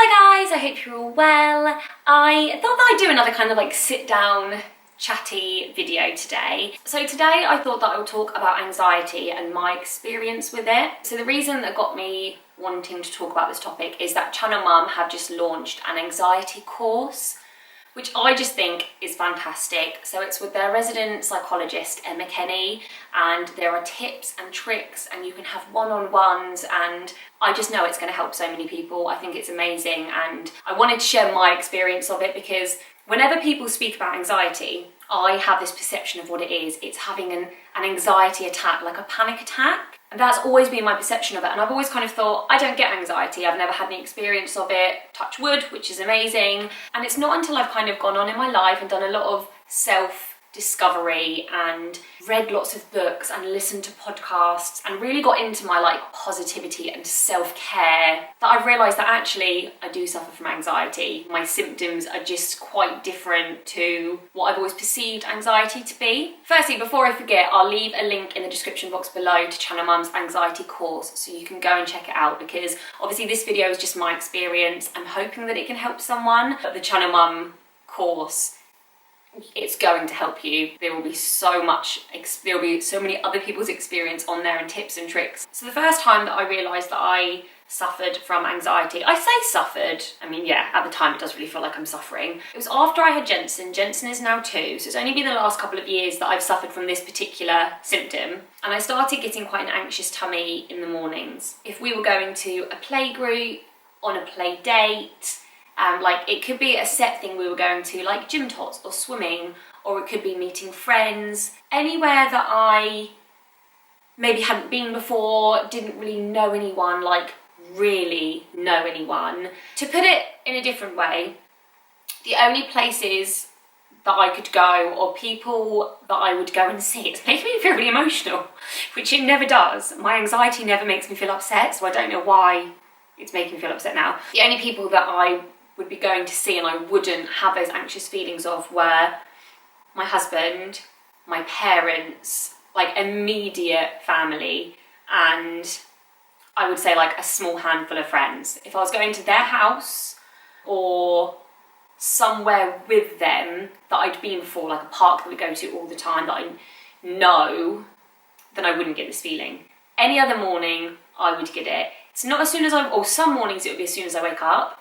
Hello guys, I hope you're all well. I thought that I'd do another kind of like sit down chatty video today. So today I thought that I would talk about anxiety and my experience with it. So the reason that got me wanting to talk about this topic is that Channel Mum have just launched an anxiety course, which I just think is fantastic. So it's with their resident psychologist, Emma Kenny, and there are tips and tricks and you can have one-on-ones, and I just know it's going to help so many people. I think it's amazing, and I wanted to share my experience of it because whenever people speak about anxiety, I have this perception of what it is. It's having an anxiety attack, like a panic attack. And that's always been my perception of it. And I've always kind of thought, I don't get anxiety. I've never had any experience of it, touch wood, which is amazing. And it's not until I've kind of gone on in my life and done a lot of self-discovery and read lots of books and listened to podcasts and really got into my like positivity and self-care that I've realised that actually I do suffer from anxiety. My symptoms are just quite different to what I've always perceived anxiety to be. Firstly, before I forget, I'll leave a link in the description box below to Channel Mum's anxiety course so you can go and check it out, because obviously this video is just my experience. I'm hoping that it can help someone, but the Channel Mum course, it's going to help you. There will be so many other people's experience on there and tips and tricks. So the first time that I realised that I suffered from anxiety, I say suffered, I mean, yeah, at the time it does really feel like I'm suffering. It was after I had Jensen. Jensen is now 2, so it's only been the last couple of years that I've suffered from this particular symptom. And I started getting quite an anxious tummy in the mornings. If we were going to a play group, on a play date, like it could be a set thing we were going to, like gym tots or swimming, or it could be meeting friends, anywhere that I maybe hadn't been before, didn't really know anyone, like really know anyone. To put it in a different way, the only places that I could go or people that I would go and see, it's making me feel really emotional, which it never does. My anxiety never makes me feel upset, so I don't know why it's making me feel upset now. The only people that I would be going to see and I wouldn't have those anxious feelings of were my husband, my parents, like immediate family, and I would say like a small handful of friends. If I was going to their house or somewhere with them that I'd been before, like a park that we go to all the time that I know, then I wouldn't get this feeling. Any other morning I would get it. It's not as soon as or some mornings it would be as soon as I wake up.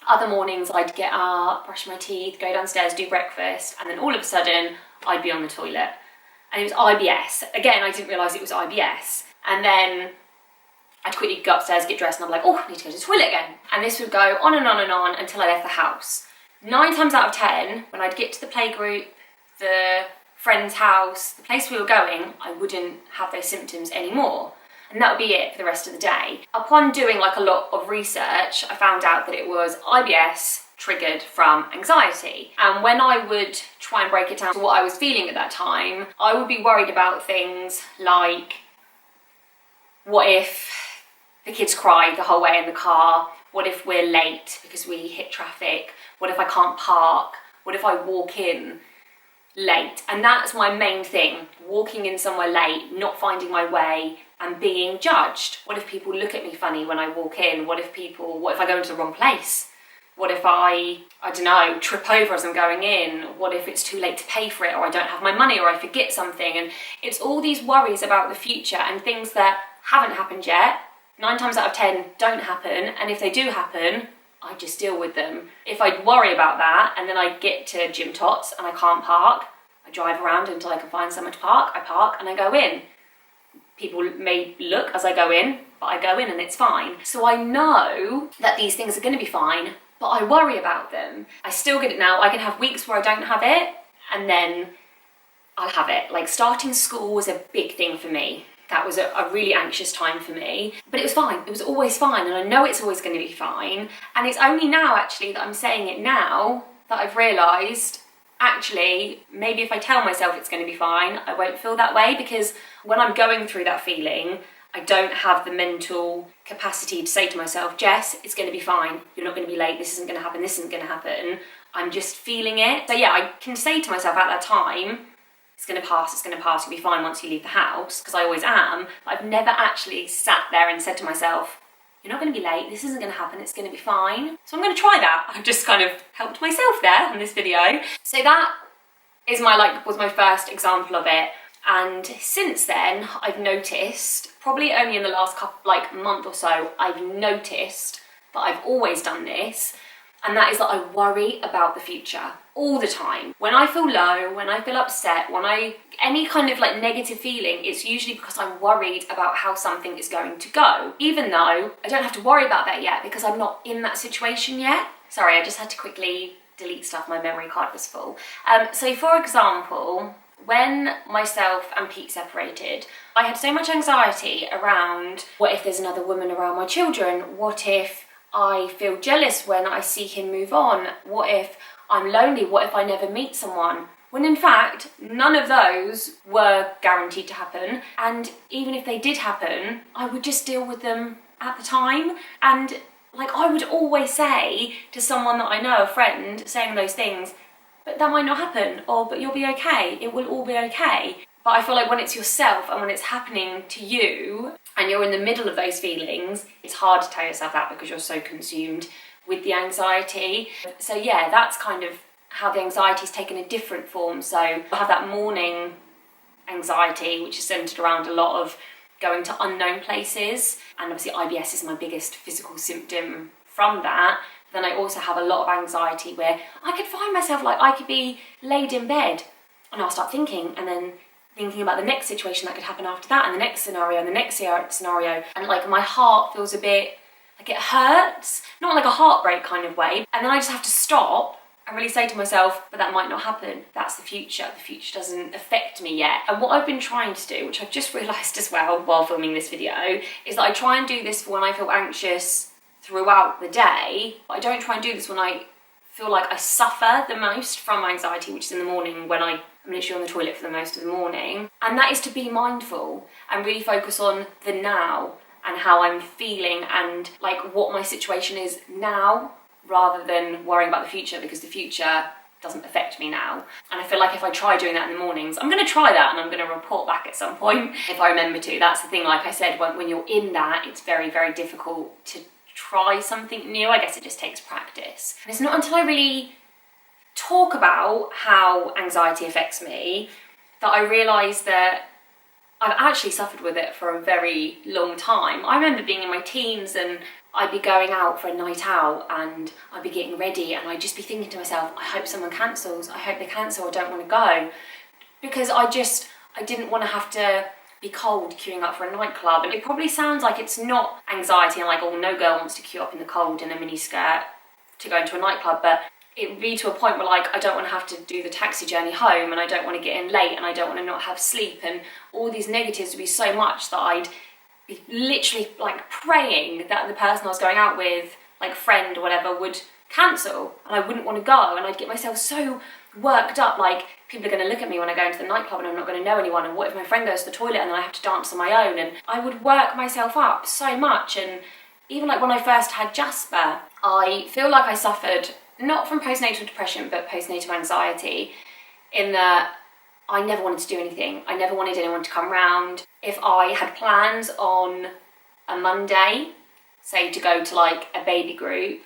Other mornings I'd get up, brush my teeth, go downstairs, do breakfast, and then all of a sudden I'd be on the toilet. And it was IBS. Again, I didn't realise it was IBS. And then I'd quickly go upstairs, get dressed, and I'm like, oh, I need to go to the toilet again. And this would go on and on and on until I left the house. 9 times out of 10, when I'd get to the playgroup, the friend's house, the place we were going, I wouldn't have those symptoms anymore. And that would be it for the rest of the day. Upon doing like a lot of research, I found out that it was IBS triggered from anxiety. And when I would try and break it down to what I was feeling at that time, I would be worried about things like, what if the kids cry the whole way in the car? What if we're late because we hit traffic? What if I can't park? What if I walk in late? And that's my main thing, walking in somewhere late, not finding my way, and being judged. What if people look at me funny when I walk in? What if I go into the wrong place? What if I don't know, trip over as I'm going in? What if it's too late to pay for it, or I don't have my money, or I forget something? And it's all these worries about the future and things that haven't happened yet. 9 times out of 10 don't happen, and if they do happen, I just deal with them. If I worry about that and then I get to gym tots and I can't park, I drive around until I can find somewhere to park, I park and I go in. People may look as I go in, but I go in and it's fine. So I know that these things are going to be fine, but I worry about them. I still get it now. I can have weeks where I don't have it, and then I'll have it. Like starting school was a big thing for me. That was a really anxious time for me, but it was fine. It was always fine, and I know it's always going to be fine. And it's only now actually that I'm saying it now that I've realised, actually, maybe if I tell myself it's going to be fine, I won't feel that way, because when I'm going through that feeling, I don't have the mental capacity to say to myself, Jess, it's going to be fine. You're not going to be late. This isn't going to happen. This isn't going to happen. I'm just feeling it. So yeah, I can say to myself at that time, it's going to pass, you'll be fine once you leave the house, because I always am. But I've never actually sat there and said to myself, you're not going to be late, this isn't going to happen, it's going to be fine. So I'm going to try that. I've just kind of helped myself there in this video. So that is was my first example of it. And since then, I've noticed, probably only in the last month or so, I've noticed that I've always done this, and that is that I worry about the future all the time. When I feel low, when I feel upset, any kind of negative feeling, it's usually because I'm worried about how something is going to go, even though I don't have to worry about that yet because I'm not in that situation yet. Sorry, I just had to quickly delete stuff, my memory card was full. So for example, when myself and Pete separated, I had so much anxiety around, what if there's another woman around my children? What if I feel jealous when I see him move on? What if I'm lonely? What if I never meet someone? When in fact, none of those were guaranteed to happen. And even if they did happen, I would just deal with them at the time. And I would always say to someone that I know, a friend, saying those things, but that might not happen, or but you'll be okay, it will all be okay. But I feel like when it's yourself and when it's happening to you and you're in the middle of those feelings, it's hard to tell yourself that because you're so consumed with the anxiety. So yeah, that's kind of how the anxiety's taken a different form. So I have that morning anxiety, which is centered around a lot of going to unknown places, and obviously IBS is my biggest physical symptom from that. Then I also have a lot of anxiety where I could find myself I could be laid in bed and I'll start thinking, and then thinking about the next situation that could happen after that, and the next scenario and the next scenario, and my heart feels a bit it hurts, not like a heartbreak kind of way, and then I just have to stop and really say to myself, but that might not happen, that's the future doesn't affect me yet. And what I've been trying to do, which I've just realised as well while filming this video, is that I try and do this for when I feel anxious throughout the day. I don't try and do this when I feel like I suffer the most from anxiety, which is in the morning when I'm literally on the toilet for the most of the morning. And that is to be mindful and really focus on the now and how I'm feeling and what my situation is now, rather than worrying about the future, because the future doesn't affect me now. And I feel like if I try doing that in the mornings, I'm going to try that and I'm going to report back at some point if I remember to. That's the thing, like I said, when you're in that, it's very, very difficult to try something new. I guess it just takes practice. And it's not until I really talk about how anxiety affects me that I realise that I've actually suffered with it for a very long time. I remember being in my teens and I'd be going out for a night out and I'd be getting ready and I'd just be thinking to myself, I hope someone cancels, I hope they cancel, I don't want to go. Because I didn't want to have to be cold queuing up for a nightclub. And it probably sounds like it's not anxiety and oh, no girl wants to queue up in the cold in a mini skirt to go into a nightclub, but it would be to a point where I don't want to have to do the taxi journey home, and I don't want to get in late, and I don't want to not have sleep, and all these negatives would be so much that I'd be literally praying that the person I was going out with, friend or whatever, would cancel, and I wouldn't want to go, and I'd get myself so worked up, people are going to look at me when I go into the nightclub and I'm not going to know anyone, and what if my friend goes to the toilet and then I have to dance on my own, and I would work myself up so much. And even when I first had Jasper, I feel like I suffered not from postnatal depression but postnatal anxiety, in that I never wanted to do anything. I never wanted anyone to come round. If I had plans on a Monday, say to go to a baby group,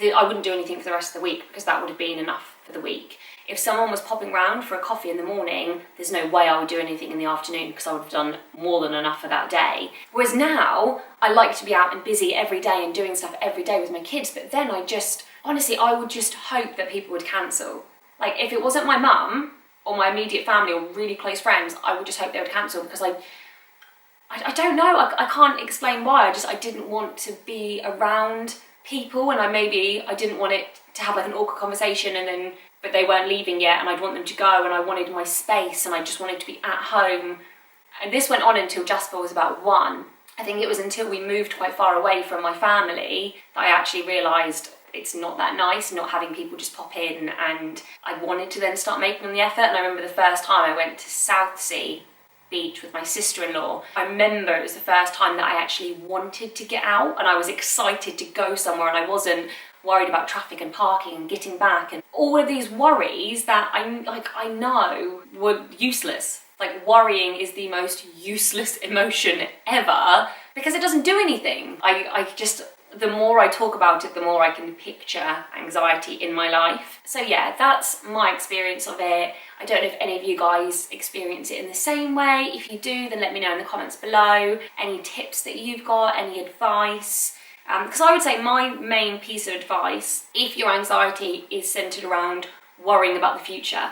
I wouldn't do anything for the rest of the week because that would have been enough for the week. If someone was popping round for a coffee in the morning, there's no way I would do anything in the afternoon because I would have done more than enough for that day. Whereas now, I like to be out and busy every day and doing stuff every day with my kids, but then honestly, I would just hope that people would cancel. If it wasn't my mum or my immediate family or really close friends, I would just hope they would cancel because I don't know, I can't explain why. I didn't want to be around people, and I didn't want it to have an awkward conversation but they weren't leaving yet and I'd want them to go, and I wanted my space and I just wanted to be at home. And this went on until Jasper was about 1. I think it was until we moved quite far away from my family that I actually realised it's not that nice not having people just pop in, and I wanted to then start making the effort. And I remember the first time I went to Southsea Beach with my sister-in-law, I remember it was the first time that I actually wanted to get out and I was excited to go somewhere, and I wasn't worried about traffic and parking and getting back and all of these worries that I know were useless. Worrying is the most useless emotion ever because it doesn't do anything. The more I talk about it, the more I can picture anxiety in my life. So yeah, that's my experience of it. I don't know if any of you guys experience it in the same way. If you do, then let me know in the comments below. Any tips that you've got, any advice? Because I would say my main piece of advice, if your anxiety is centered around worrying about the future,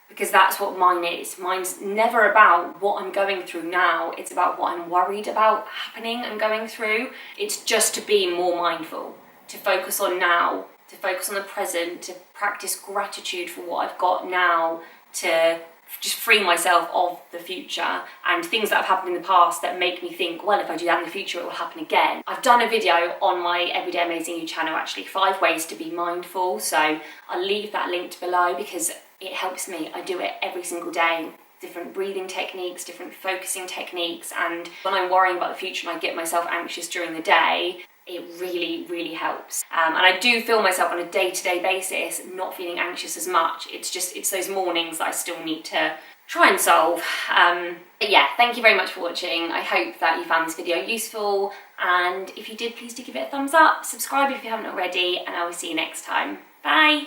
because that's what mine is. Mine's never about what I'm going through now. It's about what I'm worried about happening and going through. It's just to be more mindful, to focus on now, to focus on the present, to practice gratitude for what I've got now, to just free myself of the future and things that have happened in the past that make me think, well, if I do that in the future, it will happen again. I've done a video on my Everyday Amazing You channel, actually, 5 ways to be mindful. So I'll leave that linked below because it helps me. I do it every single day. Different breathing techniques, different focusing techniques. And when I'm worrying about the future and I get myself anxious during the day, it really, really helps. And I do feel myself on a day-to-day basis not feeling anxious as much. It's those mornings that I still need to try and solve. But yeah, thank you very much for watching. I hope that you found this video useful. And if you did, please do give it a thumbs up. Subscribe if you haven't already. And I will see you next time. Bye.